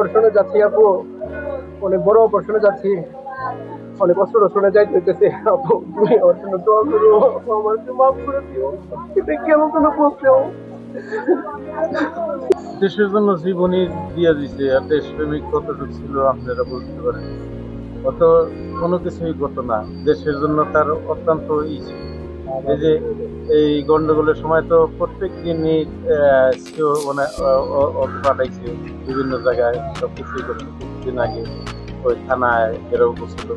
অপারেশনে যাচ্ছি আপু, অনেক বড় অপারেশনে যাচ্ছি, অনেক কষ্ট শুনে যাইতে হইতেছে আপু। তুমি আমার জন্য দোয়া করো, আমার মাফ করে দিও, এটা কেমন কোনো বলতেও। দেশের জন্য জীবনই দিয়ে দিছে, আর দেশপ্রেমিক কতটুকু ছিল আপনারা বুঝতে পারেন। অত কোনো কিছুই করতো না, দেশের জন্য তার অত্যন্ত ই ছিল। এই যে এই গন্ডগোলের সময় তো প্রত্যেক দিনই মানে ওকে পাঠাইছে বিভিন্ন জায়গায়, সব কিছুই করছে। কিছুদিন আগে ওই থানায় ঘেরাও করছিল,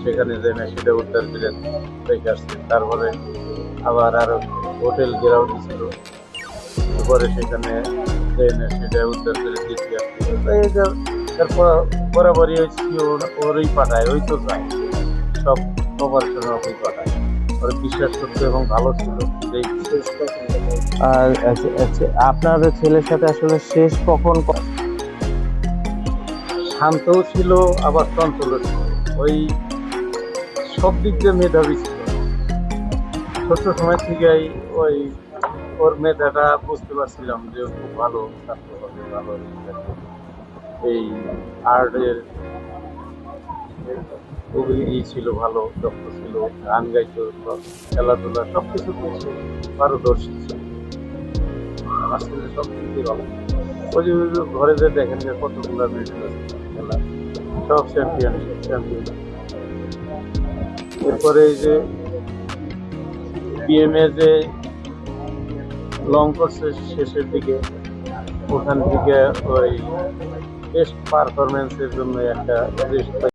সেখানে যে না সেটা উদ্ধার করে রেখে আসছে। তারপরে আবার আরো হোটেল ঘেরাও দিছিল, পরে সেখানে ট্রেনে সেটা উদ্ধার করে দিতে আসছে। এই যে তারপর বরাবরই ওই ওরই পাঠায়, ওই তো যায় সব অপারেশনে ওকেই পাঠায়। ওর বিশ্বাস করতে এবং ভালো ছিল এই বিশেষ। আর আপনার ছেলের সাথে আসলে শেষ কখন শান্তও ছিল আবার চঞ্চলও ছিল, ওই সব দিক দিয়ে মেধাবী ছিল। ছোট সময় থেকেই ওই ওর মেধাটা বুঝতে পারছিলাম যে ও খুব ভালো ছাত্র হবে, ভালো result করবে। এই আর্টের খুবই ছিল, ভালো দক্ষ ছিল, গান গাইতো, খেলাধুলা সবকিছু করছে, পারদর্শী ছিল। আসলে সব কিছুই ভালো। ওই যে ঘরে যে দেখেন যে কতগুলো মেডেল আছে খেলা, সব চ্যাম্পিয়ন চ্যাম্পিয়ন। এরপরে এই যে বিএমএ যে লং কোর্সের শেষের দিকে, ওখান থেকে ওই বেস্ট পারফরমেন্সের জন্য একটা